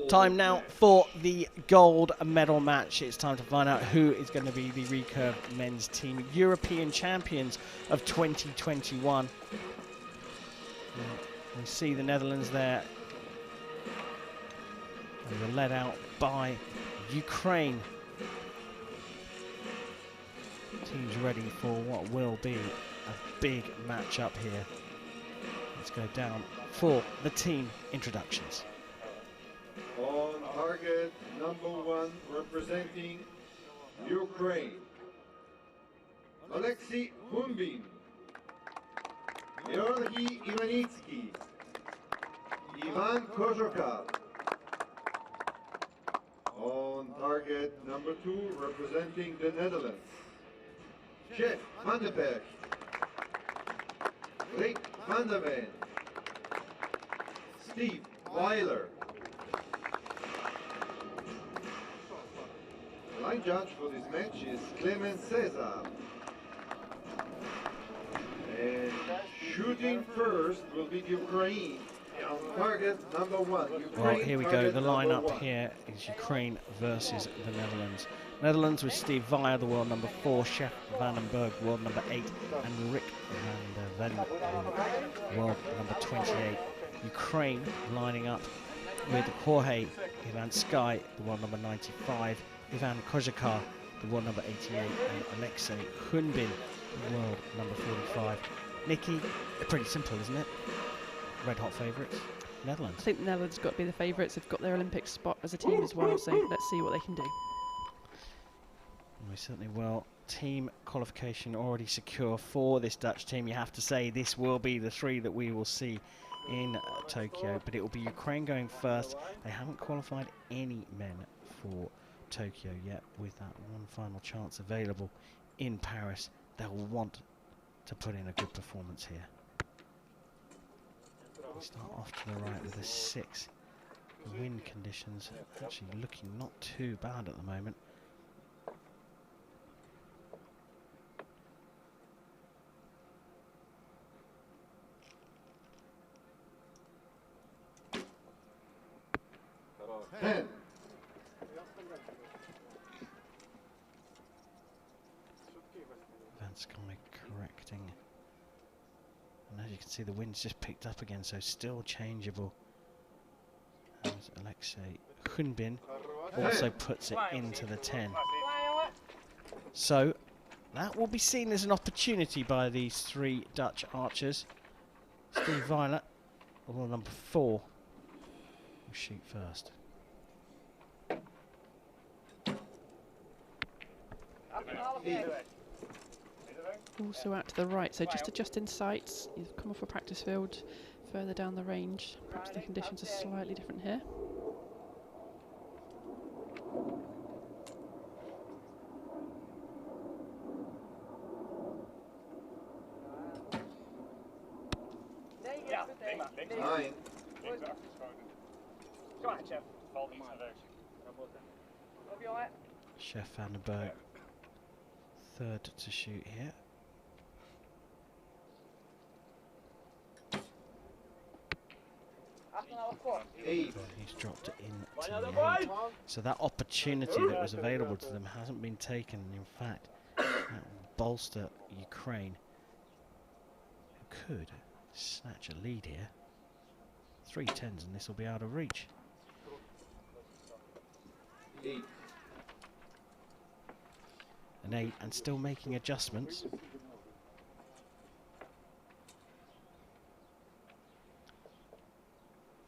Time now for the gold medal match. It's time to find out who is going to be the recurve men's team European champions of 2021. We see the Netherlands there. And they're led out by Ukraine. Team's ready for what will be a big match up here. Let's go down for the team introductions. On target, #1, representing Ukraine, Alexei Hunbin, Georgy Ivanitsky, Ivan Kozhokar. On target, #2, representing the Netherlands, Jeff van den Berg, Rick van der Ven, Steve Weiler. The line judge for this match is Clement Cesar. And shooting first will be Ukraine on target #1. Well, here we go. The lineup here is Ukraine versus the Netherlands. Netherlands with Steve Weiler, the world #4, Chef van den Berg, world #8, and Rick van der Ven, world #28. Ukraine lining up with Jorge Ivanitsky, the world #95, Ivan Kozhokar, the world #88, and Alexei Hunbin, the world #45. Nikki, pretty simple, isn't it? Red hot favourites, Netherlands. I think the Netherlands have got to be the favourites. They've got their Olympic spot as a team as well, so let's see what they can do. We certainly will. Team qualification already secure for this Dutch team. You have to say this will be the three that we will see in Tokyo, but it will be Ukraine going first. They haven't qualified any men for Tokyo yet. With that one final chance available in Paris, they'll want to put in a good performance here. We start off to the right with a 6. Wind conditions actually looking not too bad at the moment. Sky correcting, and as you can see the wind's just picked up again, so still changeable. As Alexei Hunbin also puts it into the 10. So that will be seen as an opportunity by these 3 Dutch archers. Steve Weiler, or #4, will shoot first. Also out to the right, so just adjusting sights. You've come off a practice field further down the range. Perhaps the conditions are slightly different here. Chef van den Berg, 3rd to shoot here. He's dropped it in to the 8. So that opportunity that was available to them hasn't been taken. In fact, that will bolster Ukraine, who could snatch a lead here. 3 10s and this will be out of reach. 8. An 8 and still making adjustments.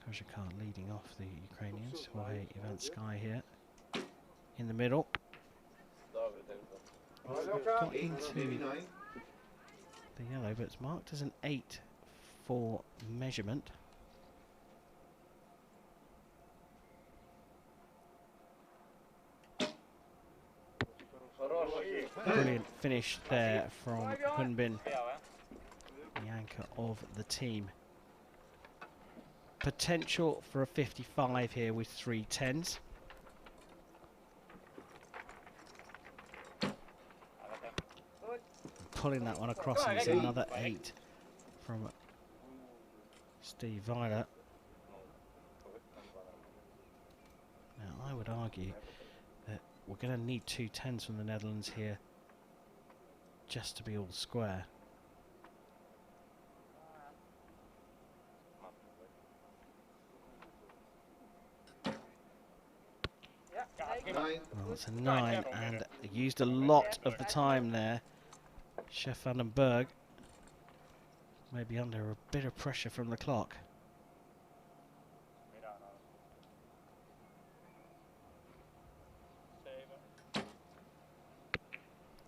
Kozhokar leading off the Ukrainians. Jorge Ivanitsky here in the middle. Got into the yellow, but it's marked as an 8 for measurement. Brilliant finish there from Hunbin, the anchor of the team. Potential for a 55 here with 3 10s. Pulling that one across, and it's another 8 from Steve Weiler. would argue that we're going to need 2 10s from the Netherlands here just to be all square. Well, it's a 9, and used a lot of the time there. Chef van den Berg maybe under a bit of pressure from the clock.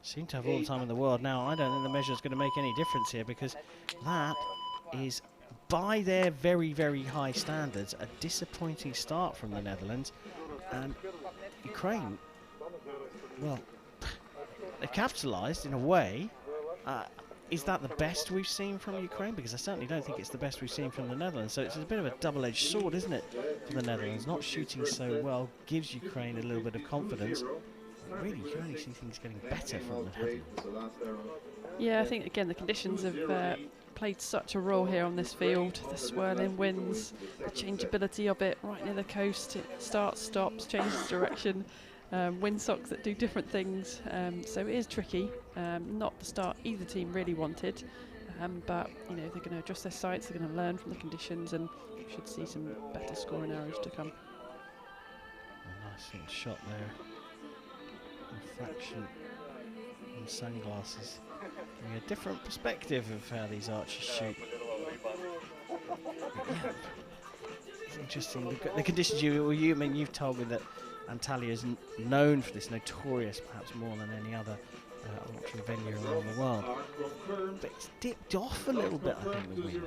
Seem to have all the time in the world now. I don't think the measure is going to make any difference here, because that is, by their very, very high standards, a disappointing start from the Netherlands. And Ukraine, well, they've capitalised in a way. Is that the best we've seen from Ukraine? Because I certainly don't think it's the best we've seen from the Netherlands. So it's a bit of a double-edged sword, isn't it, for the Netherlands? Not shooting so well gives Ukraine a little bit of confidence. But really, you can only see things getting better from the Netherlands. Yeah, I think, again, the conditions have played such a role here on this field. The swirling winds, the changeability of it right near the coast. It starts, stops, changes direction. Windsocks that do different things, so it is tricky. Not the start either team really wanted, but you know, they're going to adjust their sights, they're going to learn from the conditions, and we should see some better scoring arrows to come. A nice little shot there. Reflection in sunglasses, giving a different perspective of how these archers shoot. Yeah, it's interesting. The conditions you've told me that Antalya is known for this, notorious perhaps more than any other archery venue around the world. But it's dipped off a little bit, I think, with wind.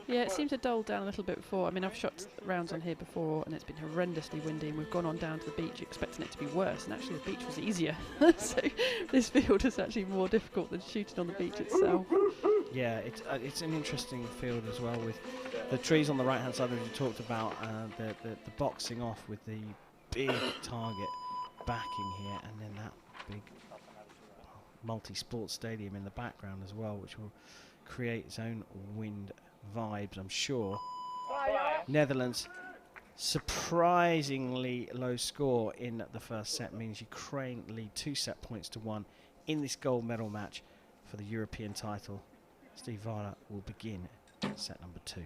Yeah, it seemed to dull down a little bit before. I mean, I've shot rounds on here before and it's been horrendously windy, and we've gone on down to the beach expecting it to be worse, and actually the beach was easier. So this field is actually more difficult than shooting on the beach itself. Yeah, it's an interesting field as well, with the trees on the right hand side that you talked about, the boxing off with the big target backing here, and then that big multi-sport stadium in the background as well, which will create its own wind vibes, I'm sure. Netherlands, surprisingly low score in the first set means Ukraine lead 2 set points to 1 in this gold medal match for the European title. Steve Weiler will begin set number 2.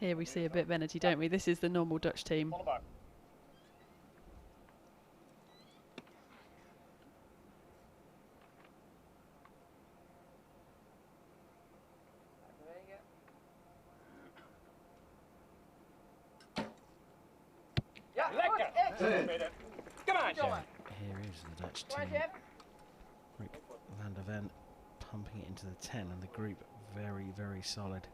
Here we see a bit of energy, don't we? This is the normal Dutch team. Here is the Dutch team. Rick van der Ven pumping it into the 10, and the group very, very solid.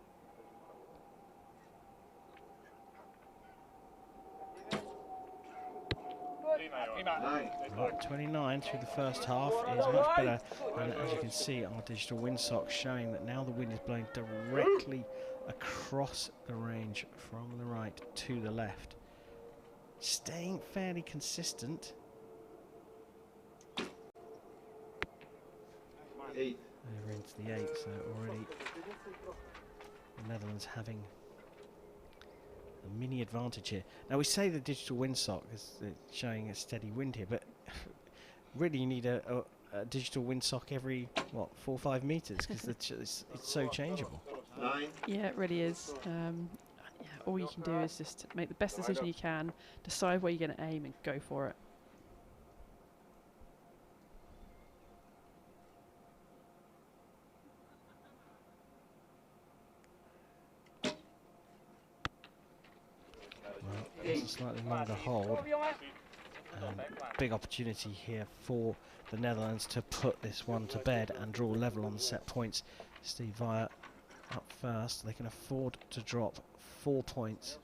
Right, 29 through the first half is much better, and as you can see, our digital windsock showing that now the wind is blowing directly across the range from the right to the left, staying fairly consistent. 8. Over into the 8, so already the Netherlands having a mini advantage here. Now we say the digital windsock is showing a steady wind here, but really you need a digital windsock every, what, 4 or 5 metres, because it's so changeable. 9. Yeah, it really is. Yeah, all you can do is just make the best decision you can, decide where you're going to aim and go for it. It's a slightly longer hold, and big opportunity here for the Netherlands to put this one to bed and draw level on the set points. Steve Weiler up first. They can afford to drop 4 points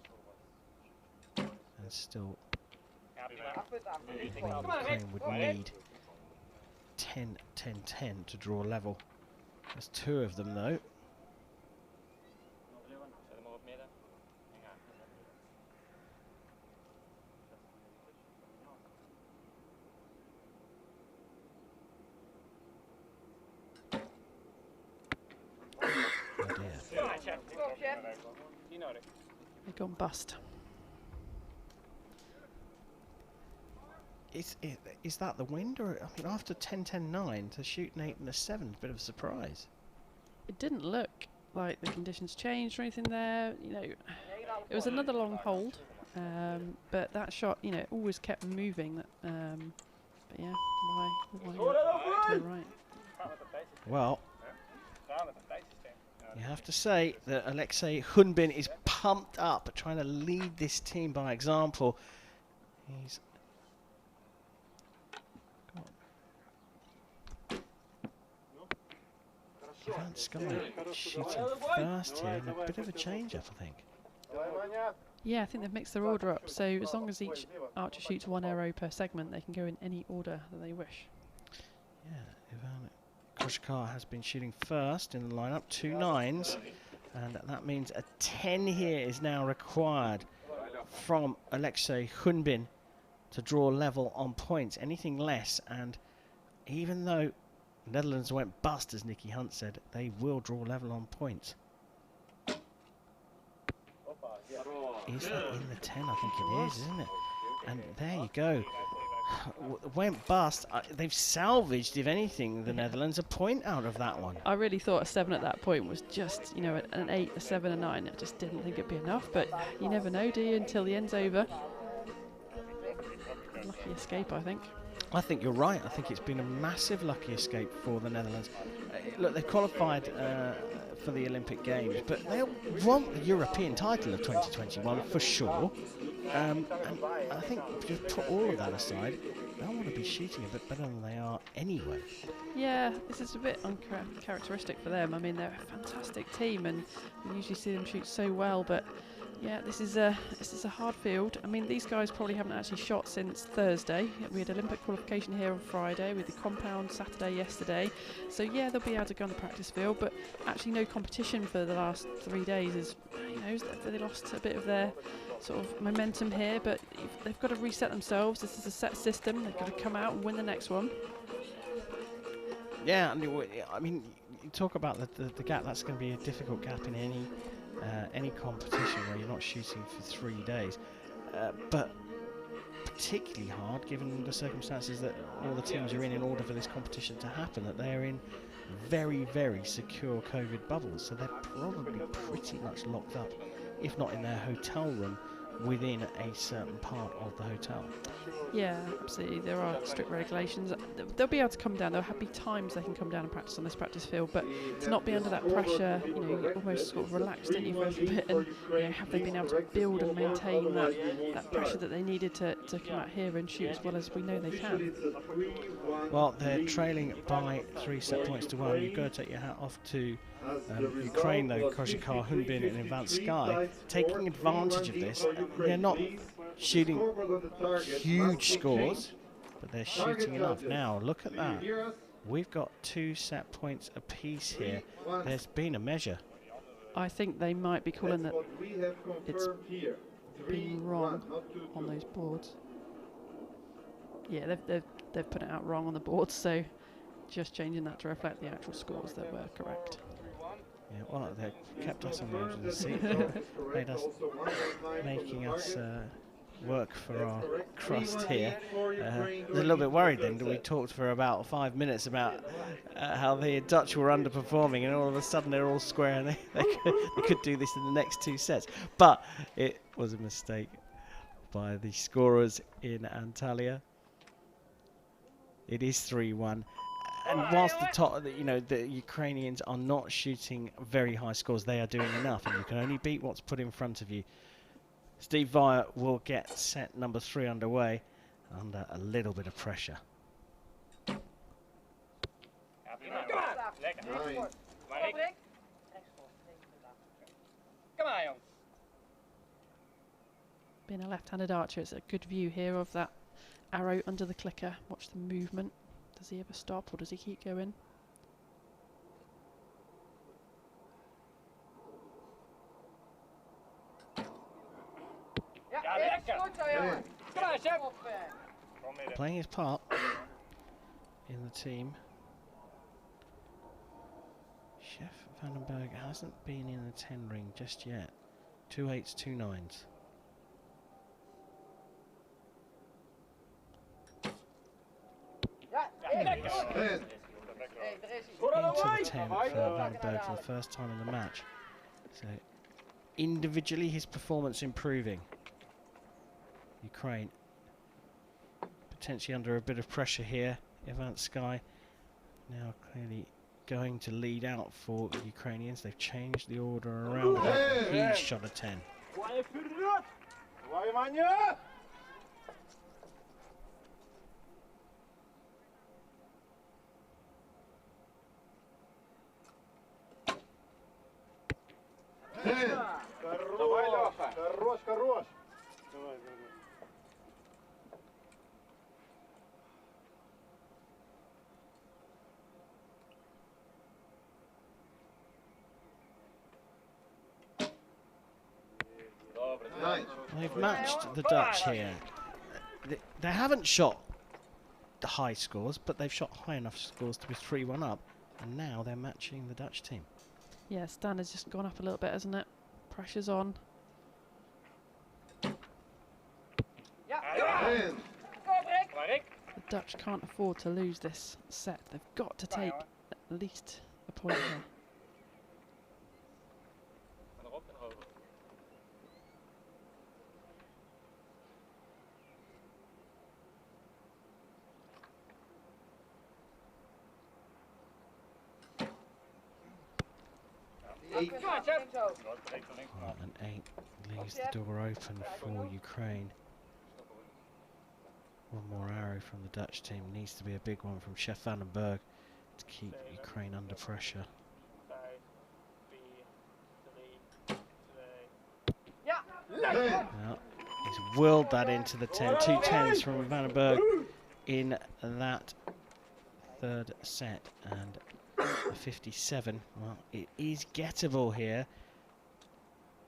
and still Ukraine would need 10, 10, 10 to draw level. There's 2 of them though. They've gone bust. Is that the wind, or I mean, after 10-10-9 to shoot an 8 and a 7 is a bit of a surprise. It didn't look like the conditions changed or anything there. You know, it was another long hold, but that shot, you know, always kept moving. But yeah, why to the right? Well, you have to say that Alexei Hunbin is pumped up, trying to lead this team by example. He's Ivan Sky shooting first here, and a bit of a change-up, I think. Yeah, I think they've mixed their order up, so as long as each archer shoots 1 arrow per segment, they can go in any order that they wish. Yeah, Ivan Koshkar has been shooting first in the lineup, 2 9s, and that means a 10 here is now required from Alexei Hunbin to draw level on points. Anything less, and even though Netherlands went bust, as Nicky Hunt said, they will draw level on points. Is that in the 10? I think it is, isn't it? And there you go. Went bust. They've salvaged, if anything, the Netherlands a point out of that one. I really thought a 7 at that point was just, you know, an 8, a 7, a 9. I just didn't think it'd be enough, but you never know, do you, until the end's over. Lucky escape, I think. I think you're right. I think it's been a massive lucky escape for the Netherlands. Look, they've qualified for the Olympic Games, but they'll want the European title of 2021 for sure. And I think if you put all of that aside, they'll want to be shooting a bit better than they are anyway. Yeah, this is a bit uncharacteristic for them. I mean, they're a fantastic team, and we usually see them shoot so well, but yeah, this is a hard field. I mean, these guys probably haven't actually shot since Thursday. We had Olympic qualification here on Friday with the compound Saturday yesterday. So yeah, they'll be able to go on the practice field, but actually no competition for the last 3 days. Is, you know, they lost a bit of their sort of momentum here, but they've got to reset themselves. This is a set system. They've got to come out and win the next one. Yeah, I mean, you talk about the gap. That's going to be a difficult gap in any competition where you're not shooting for 3 days, but particularly hard given the circumstances that all the teams are in order for this competition to happen, that they're in very, very secure COVID bubbles, so they're probably pretty much locked up, if not in their hotel room, within a certain part of the hotel. Yeah, absolutely. There are strict regulations. They'll be able to come down. There'll be times they can come down and practice on this practice field, but to not be under that pressure, you know, you're almost sort of relaxed, don't you, for a little bit, and you know, have they been able to build and maintain that pressure that they needed to come out here and shoot as well as we know they can? Well, they're trailing by 3 set points to 1. You've got to take your hat off to Ukraine, though, Koshikar, Hunbin and Ivan Sky, taking advantage of this. They're not shooting huge scores, but they're shooting enough. Now, look at that. We've got 2 set points apiece here. There's been a measure. I think they might be calling that it's been wrong on those boards. Yeah, they've put it out wrong on the boards, so just changing that to reflect the actual scores that were correct. Yeah, well, they kept us on the edge of the seat, making us work for our crust here. I was a little bit worried then that we talked for about 5 minutes about how the Dutch were underperforming, and all of a sudden they're all square and they could do this in the next 2 sets. But it was a mistake by the scorers in Antalya. It is 3-1. And whilst the Ukrainians are not shooting very high scores, they are doing enough, and you can only beat what's put in front of you. Steve Vire will get set number 3 underway under a little bit of pressure. Being a left-handed archer, it's a good view here of that arrow under the clicker. Watch the movement. Does he ever stop, or does he keep going? Playing his part in the team. Chef Vandenberg hasn't been in the 10 ring just yet. 2 8s, 2 9s. Into the 10 for Vandenberg for the first time in the match. So individually his performance improving. Ukraine potentially under a bit of pressure here. Ivan Sky now clearly going to lead out for Ukrainians. They've changed the order around. He's shot a 10. Давай, Леха. Хорош, хорош. Давай, давай. 9. They've matched the Dutch here. They haven't shot the high scores, but they've shot high enough scores to be 3-1 up, and now they're matching the Dutch team. Yeah, standard's just gone up a little bit, hasn't it? Pressure's on. 10. The Dutch can't afford to lose this set. They've got to take at least a point here. And 8 leaves the door open for Ukraine. One more arrow from the Dutch team. Needs to be a big one from Chef Vandenberg to keep Ukraine under pressure. Now, he's willed that into the 10. 2 10s from Vandenberg in that third set, and a 57. Well, it is gettable here.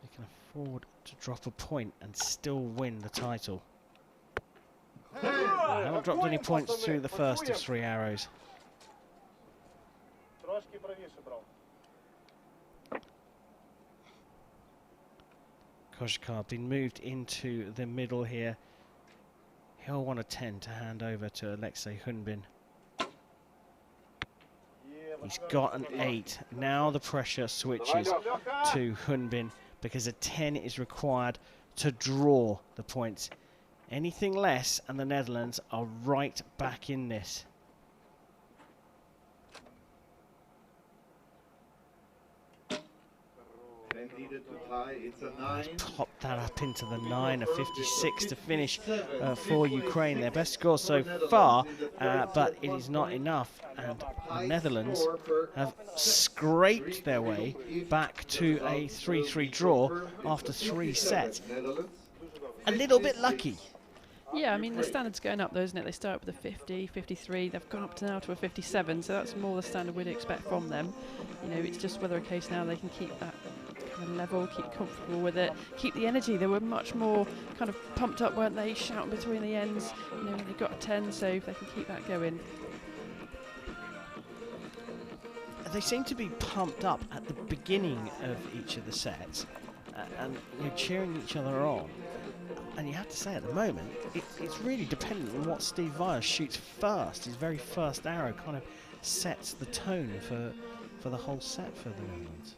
They can afford to drop a point and still win the title. They haven't dropped any points through the first of 3 arrows. Kozhikar been moved into the middle here. He'll want a 10 to hand over to Alexei Hunbin. He's got an 8. Now the pressure switches to Hunbin because a 10 is required to draw the points. Anything less and the Netherlands are right back in this. It's a 9. He's popped that up into the 9, a 56 to finish for Ukraine. Their best score so far, but it is not enough. And the Netherlands have scraped their way back to a 3-3 draw after 3 sets. A little bit lucky. Yeah, I mean, the standard's going up though, isn't it? They start with a 50, 53, they've gone up to now to a 57, so that's more the standard we'd expect from them. You know, it's just whether a case now they can keep that kind of level, keep comfortable with it, keep the energy. They were much more kind of pumped up, weren't they? Shouting between the ends, you know, when they got a 10, so if they can keep that going. They seem to be pumped up at the beginning of each of the sets and you know, cheering each other on. And you have to say, at the moment, it's really dependent on what Steve Vier shoots first. His very first arrow kind of sets the tone for the whole set for the Netherlands.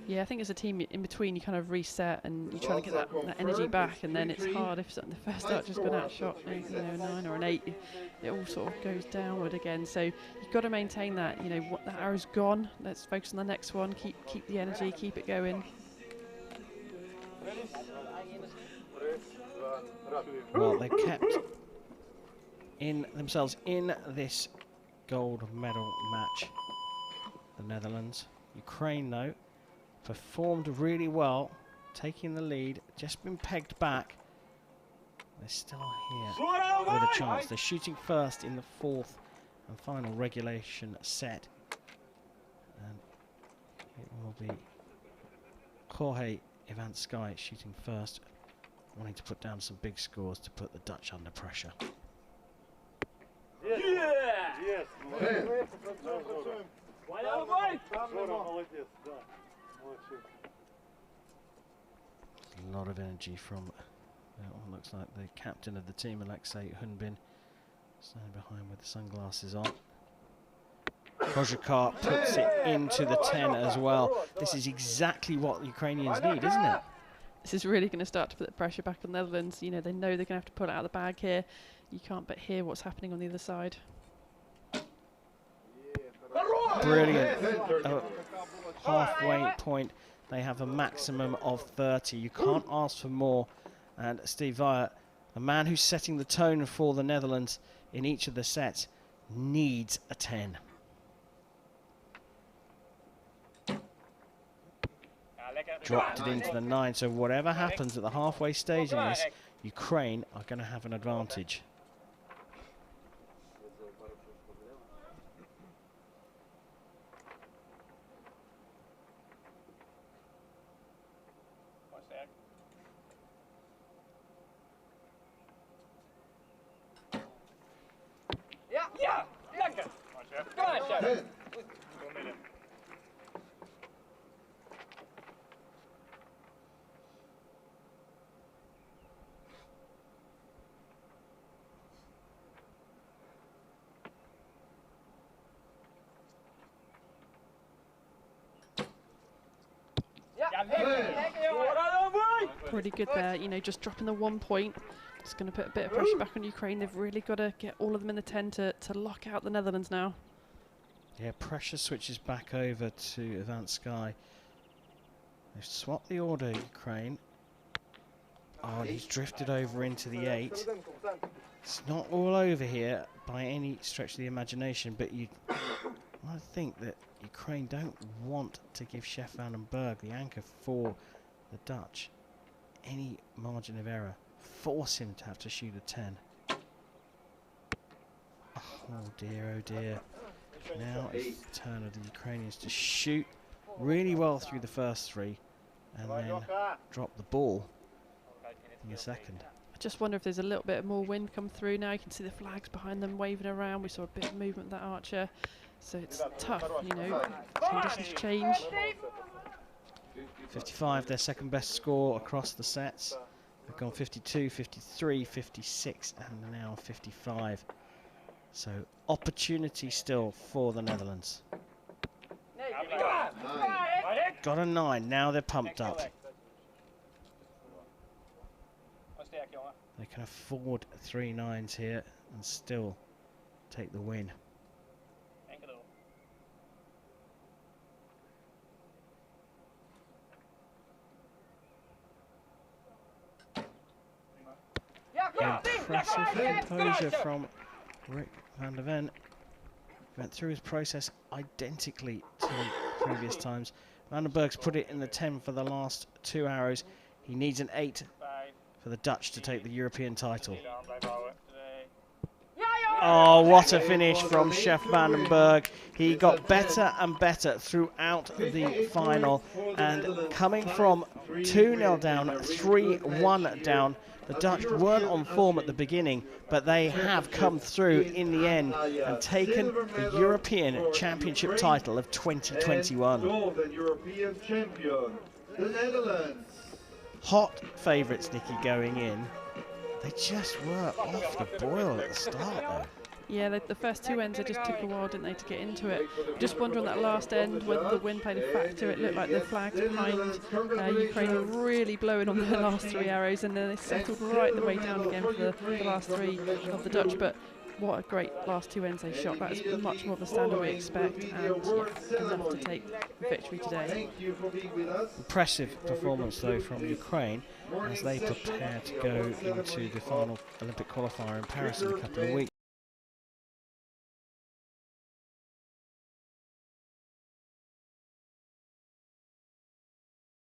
Yeah, I think as a team in between, you kind of reset and you try to get that energy back, and then it's hard if the first archer's gone outshot, you know, a 9 or an 8, it all sort of goes downward again. So you've got to maintain that. You know, what that arrow's gone. Let's focus on the next one. Keep the energy. Keep it going. Well, they've kept themselves in this gold medal match, the Netherlands. Ukraine, though, performed really well, taking the lead, just been pegged back. They're still here with a chance. They're shooting first in the 4th and final regulation set. And it will be Jorge Ivanskij shooting first, wanting to put down some big scores to put the Dutch under pressure. lot of energy from what looks like the captain of the team, Alexei Hunbin, standing behind with the sunglasses on. Kozhikar puts it into the 10 as well. This is exactly what the Ukrainians need, isn't it? This is really going to start to put the pressure back on the Netherlands. You know, they know they're going to have to pull it out of the bag here. You can't but hear what's happening on the other side. Brilliant. Halfway point, they have a maximum of 30. You can't ask for more. And Steve Weyer, the man who's setting the tone for the Netherlands in each of the sets, needs a 10. Dropped it into the 9, so whatever happens at the halfway stage in this, Ukraine are going to have an advantage. Ja, lekker. Kom maar, chef. Pretty good there, you know, just dropping the 1 point. It's going to put a bit of pressure back on Ukraine. They've really got to get all of them in the 10 to lock out the Netherlands now. Yeah, pressure switches back over to Advanced Sky. They've swapped the order, Ukraine. Oh, and he's drifted over into the 8. It's not all over here by any stretch of the imagination, but I think that Ukraine don't want to give Chef van den Berg, the anchor for the Dutch, any margin of error. Force him to have to shoot a 10. Oh dear, oh dear. Now it's the turn of the Ukrainians to shoot really well through the first 3 and then drop the ball in the second. I just wonder if there's a little bit more wind come through now. You can see the flags behind them waving around. We saw a bit of movement with that archer. So it's tough, you know, conditions change. 55, their second best score across the sets. They've gone 52, 53, 56 and now 55. So opportunity still for the Netherlands. Got a 9, now they're pumped up. They can afford 3 9s here and still take the win. Impressive composure from Rick van der Ven. Went through his process identically to previous times. Van den Berg's put it in the 10 for the last 2 arrows. He needs an 8 for the Dutch to take the European title. Oh, what a finish from Chef van den Berg. He got better and better throughout the final. And coming from 2-0 down, 3-1 down, the Dutch weren't on form at the beginning, but they have come through in the end and taken the European Championship title of 2021. Golden European champion, the Netherlands. Hot favourites, Nikki, going in. They just were off the boil at the start, though. Yeah, the first 2 ends, it just took a while, didn't they, to get into it. Just wonder on that last end whether the wind played a factor. It looked like the flags behind Ukraine were really blowing on their last 3 arrows, and then they settled right the way down again for the last 3 of the Dutch. But what a great last 2 ends they shot. That's much more of the standard we expect, and yeah, enough to take victory today. Impressive performance, though, from Ukraine as they prepare to go into the final Olympic qualifier in Paris in a couple of weeks.